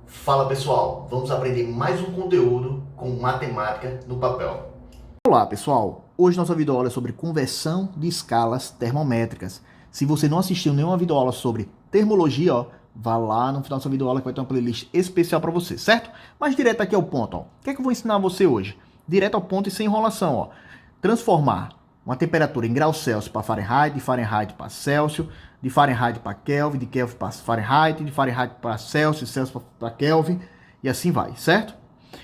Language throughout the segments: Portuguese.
Fala pessoal, vamos aprender mais um conteúdo com matemática no papel. Olá pessoal, hoje nossa videoaula é sobre conversão de escalas termométricas. Se você não assistiu nenhuma videoaula sobre termologia, ó, vá lá no final dessa videoaula que vai ter uma playlist especial para você, certo? Mas direto aqui ao ponto, ó. O que é que eu vou ensinar a você hoje? Direto ao ponto e sem enrolação, ó. Transformar uma temperatura em graus Celsius para Fahrenheit, de Fahrenheit para Celsius, de Fahrenheit para Kelvin, de Kelvin para Fahrenheit, de Fahrenheit para Celsius, Celsius para Kelvin, e assim vai, certo?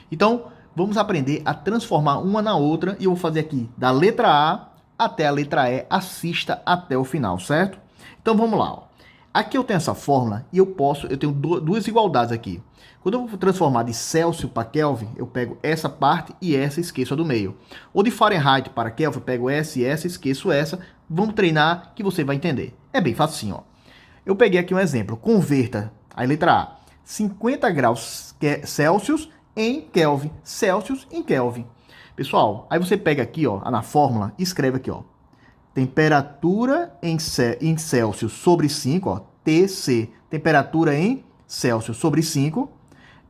Então, vamos aprender a transformar uma na outra e eu vou fazer aqui da letra A até a letra E, assista até o final, certo? Então vamos lá, ó. Aqui eu tenho essa fórmula e eu tenho duas igualdades aqui. Quando eu vou transformar de Celsius para Kelvin, eu pego essa parte e essa esqueço a do meio. Ou de Fahrenheit para Kelvin, eu pego essa e essa, esqueço essa. Vamos treinar que você vai entender. É bem facinho, ó. Eu peguei aqui um exemplo. Converta a letra A, 50 graus Celsius em Kelvin. Celsius em Kelvin. Pessoal, aí você pega aqui, ó, na fórmula e escreve aqui, ó. Temperatura em Celsius sobre 5, ó, TC. Temperatura em Celsius sobre 5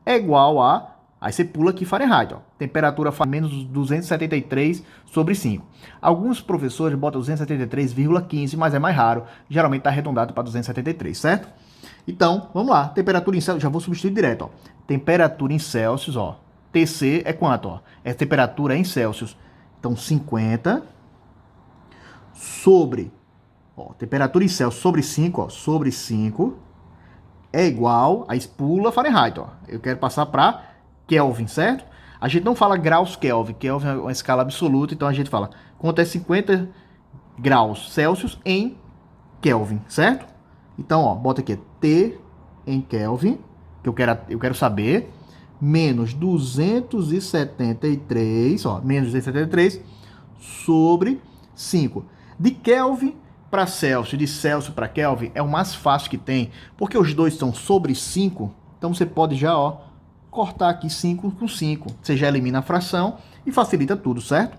é igual a... Aí você pula aqui Fahrenheit, ó. Temperatura menos 273 sobre 5. Alguns professores botam 273,15, mas é mais raro. Geralmente está arredondado para 273, certo? Então, vamos lá. Temperatura em Celsius, já vou substituir direto, ó. Temperatura em Celsius, ó. TC é quanto, ó? É temperatura em Celsius. Então, 50 sobre, ó, temperatura em Celsius sobre 5, ó, sobre 5 é igual, aí pula Fahrenheit, ó. Eu quero passar para Kelvin, certo? A gente não fala graus Kelvin, Kelvin é uma escala absoluta, então a gente fala quanto é 50 graus Celsius em Kelvin, certo? Então, ó, bota aqui T em Kelvin, que eu quero saber, menos 273, ó, menos 273 sobre 5. De Kelvin para Celsius, de Celsius para Kelvin, é o mais fácil que tem, porque os dois estão sobre 5, então você pode já, ó, cortar aqui 5 com 5. Você já elimina a fração e facilita tudo, certo?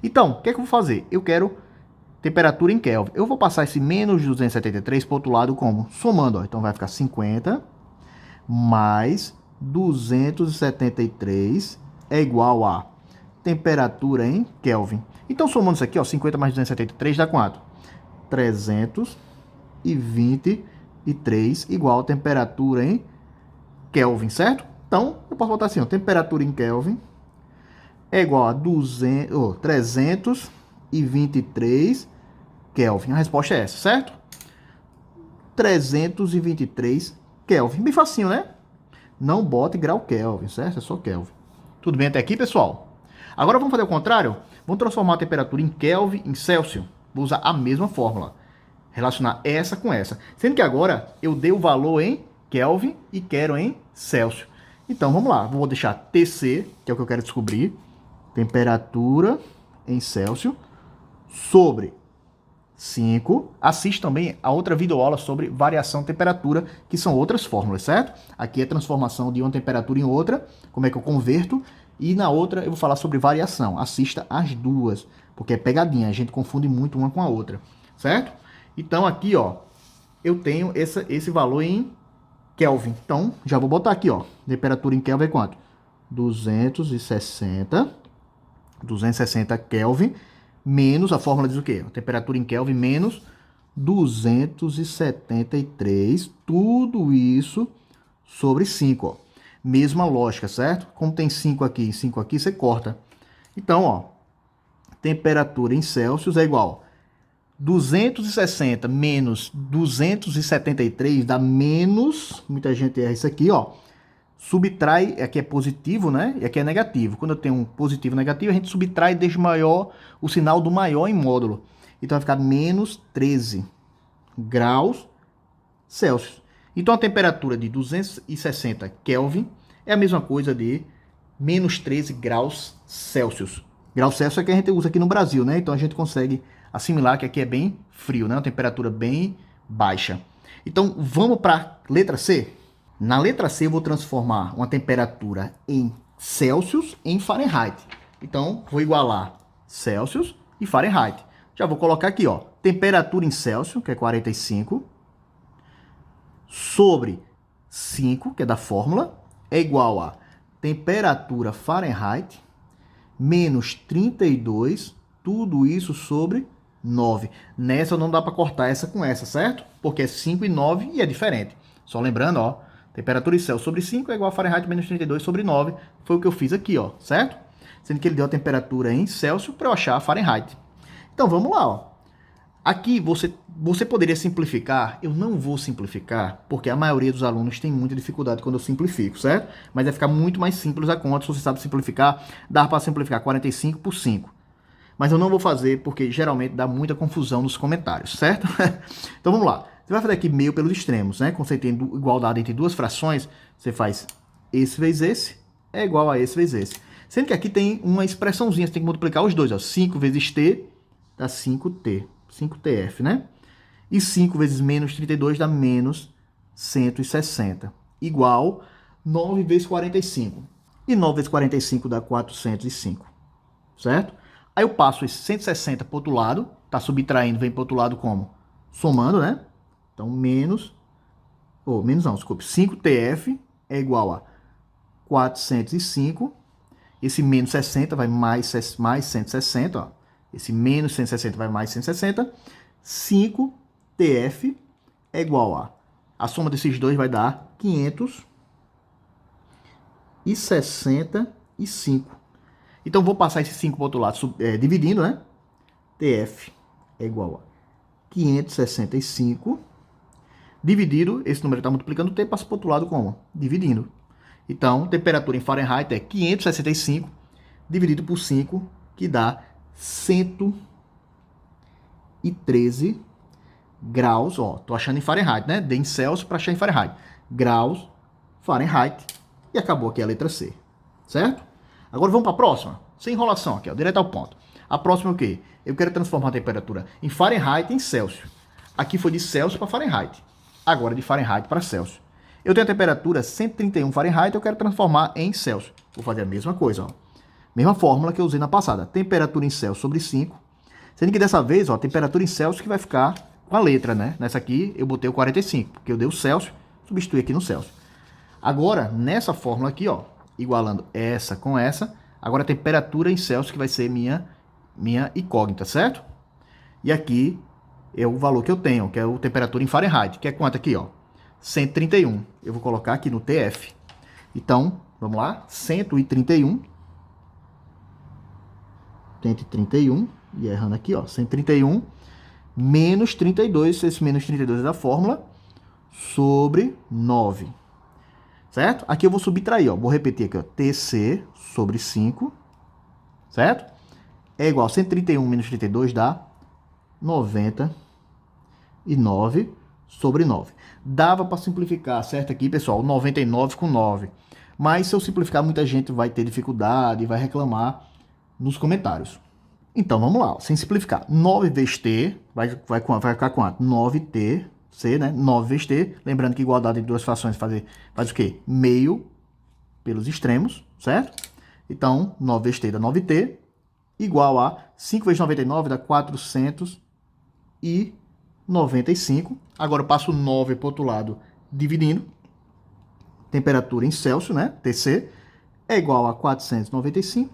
Então, o que é que eu vou fazer? Eu quero temperatura em Kelvin. Eu vou passar esse menos 273 para o outro lado como? Somando, ó. Então vai ficar 50 mais 273 é igual a temperatura em Kelvin. Então, somando isso aqui, ó, 50 mais 273 dá quanto? 323 igual a temperatura em Kelvin, certo? Então, eu posso botar assim, ó, temperatura em Kelvin é igual a 323 Kelvin. A resposta é essa, certo? 323 Kelvin. Bem facinho, né? Não bote grau Kelvin, certo? É só Kelvin. Tudo bem até aqui, pessoal? Agora vamos fazer o contrário? Vamos transformar a temperatura em Kelvin em Celsius. Vou usar a mesma fórmula. Relacionar essa com essa. Sendo que agora eu dei o valor em Kelvin e quero em Celsius. Então, vamos lá. Vou deixar TC, que é o que eu quero descobrir. Temperatura em Celsius sobre 5. Assiste também a outra videoaula sobre variação de temperatura, que são outras fórmulas, certo? Aqui é transformação de uma temperatura em outra, como é que eu converto. E na outra eu vou falar sobre variação. Assista as duas, porque é pegadinha. A gente confunde muito uma com a outra, certo? Então, aqui, ó, eu tenho esse valor em Kelvin. Então, já vou botar aqui, ó. Temperatura em Kelvin é quanto? 260 Kelvin, menos, a fórmula diz o quê? Temperatura em Kelvin menos 273, tudo isso sobre 5, ó. Mesma lógica, certo? Como tem 5 aqui e 5 aqui, você corta. Então, ó, temperatura em Celsius é igual 260 menos 273 dá menos, muita gente erra isso aqui, ó. Subtrai, aqui é positivo, né? E aqui é negativo. Quando eu tenho um positivo e negativo, a gente subtrai e deixa maior, o sinal do maior em módulo. Então vai ficar menos 13 graus Celsius. Então a temperatura de 260 Kelvin é a mesma coisa de menos 13 graus Celsius. Graus Celsius é que a gente usa aqui no Brasil, né? Então a gente consegue assimilar que aqui é bem frio, né? Uma temperatura bem baixa. Então vamos para a letra C? Na letra C eu vou transformar uma temperatura em Celsius em Fahrenheit. Então vou igualar Celsius e Fahrenheit. Já vou colocar aqui, ó, temperatura em Celsius, que é 45, sobre 5, que é da fórmula, é igual a temperatura Fahrenheit menos 32, tudo isso sobre 9. Nessa não dá para cortar essa com essa, certo? Porque é 5 e 9 e é diferente. Só lembrando, ó, temperatura em Celsius sobre 5 é igual a Fahrenheit menos 32 sobre 9. Foi o que eu fiz aqui, ó, certo? Sendo que ele deu a temperatura em Celsius para eu achar a Fahrenheit. Então vamos lá, ó. Aqui você poderia simplificar, eu não vou simplificar, porque a maioria dos alunos tem muita dificuldade quando eu simplifico, certo? Mas vai ficar muito mais simples a conta, se você sabe simplificar, dá para simplificar 45 por 5. Mas eu não vou fazer, porque geralmente dá muita confusão nos comentários, certo? Então vamos lá. Você vai fazer aqui meio pelos extremos, né? Quando você tem igualdade entre duas frações, você faz esse vezes esse é igual a esse vezes esse. Sendo que aqui tem uma expressãozinha, você tem que multiplicar os dois, ó. 5 vezes t dá 5t. 5TF, né? E 5 vezes menos 32 dá menos 160. Igual 9 vezes 45. E 9 vezes 45 dá 405. Certo? Aí eu passo esse 160 para o outro lado. Tá subtraindo, vem para o outro lado como? Somando, né? Então, menos... menos não, desculpe. 5TF é igual a 405. Esse menos 60 vai mais 160, ó. Esse menos 160 vai mais 160. 5TF é igual a soma desses dois vai dar 565. Então, vou passar esse 5 para o outro lado, dividindo, né? TF é igual a 565. Dividido, esse número está multiplicando, T passa para o outro lado como? Dividindo. Então, temperatura em Fahrenheit é 565 dividido por 5, que dá 113 graus, ó, tô achando em Fahrenheit, né? Dei em Celsius para achar em Fahrenheit. Graus Fahrenheit. E acabou aqui a letra C, certo? Agora vamos para a próxima, sem enrolação aqui, ó, direto ao ponto. A próxima é o quê? Eu quero transformar a temperatura em Fahrenheit em Celsius. Aqui foi de Celsius para Fahrenheit. Agora de Fahrenheit para Celsius. Eu tenho a temperatura 131 Fahrenheit, eu quero transformar em Celsius. Vou fazer a mesma coisa, ó. Mesma fórmula que eu usei na passada. Temperatura em Celsius sobre 5. Sendo que dessa vez, ó, a temperatura em Celsius que vai ficar com a letra, né? Nessa aqui eu botei o 45, porque eu dei o Celsius, substituí aqui no Celsius. Agora, nessa fórmula aqui, ó, igualando essa com essa, agora a temperatura em Celsius que vai ser minha incógnita, certo? E aqui é o valor que eu tenho, que é a temperatura em Fahrenheit, que é quanto aqui, ó? 131. Eu vou colocar aqui no TF. Então, vamos lá, 131, e errando aqui, ó, 131 menos 32, esse menos 32 é da fórmula, sobre 9. Certo? Aqui eu vou subtrair, ó, vou repetir aqui, ó, TC sobre 5, certo? É igual a 131 menos 32 dá 99 sobre 9. Dava para simplificar, certo? Aqui, pessoal, 99 com 9. Mas se eu simplificar, muita gente vai ter dificuldade e vai reclamar nos comentários. Então, vamos lá, ó, sem simplificar. 9 vezes T, vai ficar quanto? 9T, C, né? 9 vezes T. Lembrando que igualdade entre duas frações faz o quê? Meio pelos extremos, certo? Então, 9 vezes T dá 9T, igual a 5 vezes 99 dá 495. Agora eu passo 9 para o outro lado, dividindo. Temperatura em Celsius, né? TC, é igual a 495.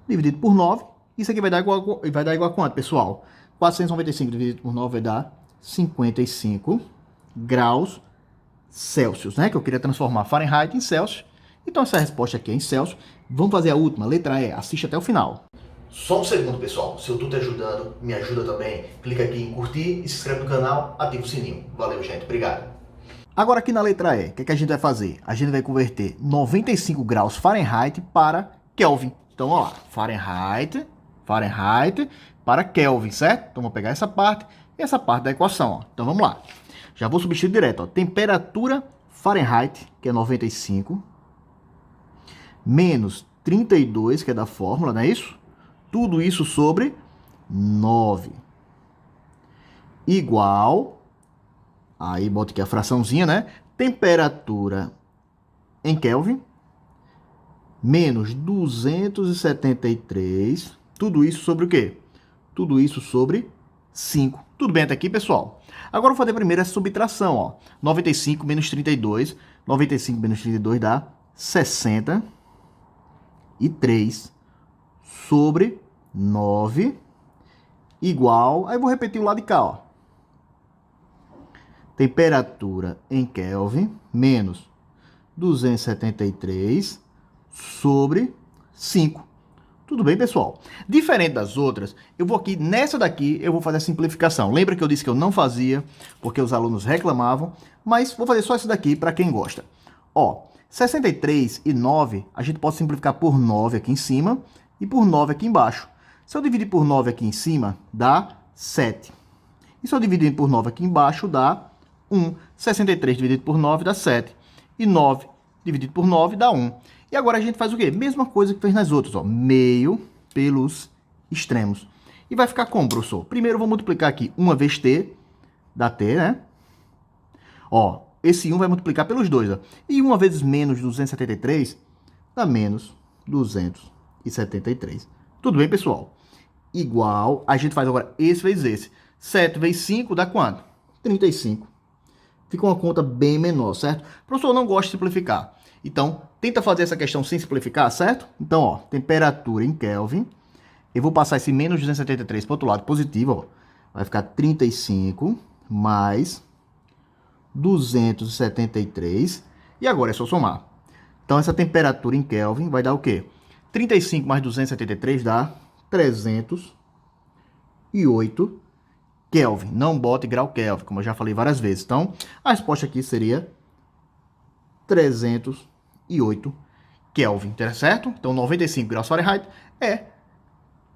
Dividido por 9. Isso aqui vai dar igual a quanto, pessoal? 495 dividido por 9 vai dar 55 graus Celsius, né? Que eu queria transformar Fahrenheit em Celsius. Então essa resposta aqui é em Celsius. Vamos fazer a última, letra E. Assiste até o final. Só um segundo, pessoal. Se eu tô te ajudando, me ajuda também. Clica aqui em curtir e se inscreve no canal, ativa o sininho. Valeu, gente. Obrigado. Agora aqui na letra E, o que a gente vai fazer? A gente vai converter 95 graus Fahrenheit para Kelvin. Então, ó lá, Fahrenheit para Kelvin, certo? Então, vou pegar essa parte e essa parte da equação, ó. Então, vamos lá. Já vou substituir direto, ó. Temperatura Fahrenheit, que é 95, menos 32, que é da fórmula, não é isso? Tudo isso sobre 9. Igual, aí bota aqui a fraçãozinha, né? Temperatura em Kelvin, menos 273, tudo isso sobre o quê? Tudo isso sobre 5. Tudo bem até aqui, pessoal? Agora eu vou fazer primeiro essa subtração, ó. 95 menos 32 95 menos 32 dá 63 sobre 9 igual... Aí eu vou repetir o lado de cá, ó. Temperatura em Kelvin menos 273 sobre 5. Tudo bem, pessoal? Diferente das outras, eu vou aqui, nessa daqui, eu vou fazer a simplificação. Lembra que eu disse que eu não fazia, porque os alunos reclamavam, mas vou fazer só isso daqui para quem gosta. Ó, 63 e 9, a gente pode simplificar por 9 aqui em cima e por 9 aqui embaixo. Se eu dividir por 9 aqui em cima, dá 7. E se eu dividir por 9 aqui embaixo, dá 1. 63 dividido por 9 dá 7. E 9 dividido por 9 dá 1. E agora a gente faz o quê? Mesma coisa que fez nas outras, ó. Meio pelos extremos. E vai ficar como, professor? Primeiro eu vou multiplicar aqui 1 vezes t, dá t, né? Ó, esse 1 vai multiplicar pelos dois, ó. E 1 vezes menos 273 dá menos 273. Tudo bem, pessoal? Igual, a gente faz agora esse vezes esse. 7 vezes 5 dá quanto? 35. Fica uma conta bem menor, certo? O professor não gosta de simplificar. Então, tenta fazer essa questão sem simplificar, certo? Então, ó, temperatura em Kelvin. Eu vou passar esse menos 273 para o outro lado positivo, ó. Vai ficar 35 mais 273. E agora é só somar. Então, essa temperatura em Kelvin vai dar o quê? 35 mais 273 dá 308 Kelvin. Não bote grau Kelvin, como eu já falei várias vezes. Então, a resposta aqui seria 308 Kelvin, certo? Então, 95 graus Fahrenheit é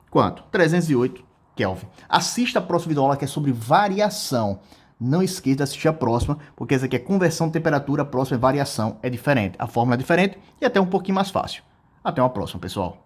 quanto? 308 Kelvin. Assista a próxima videoaula que é sobre variação. Não esqueça de assistir a próxima, porque essa aqui é conversão de temperatura, a próxima é variação, é diferente. A fórmula é diferente e até um pouquinho mais fácil. Até uma próxima, pessoal.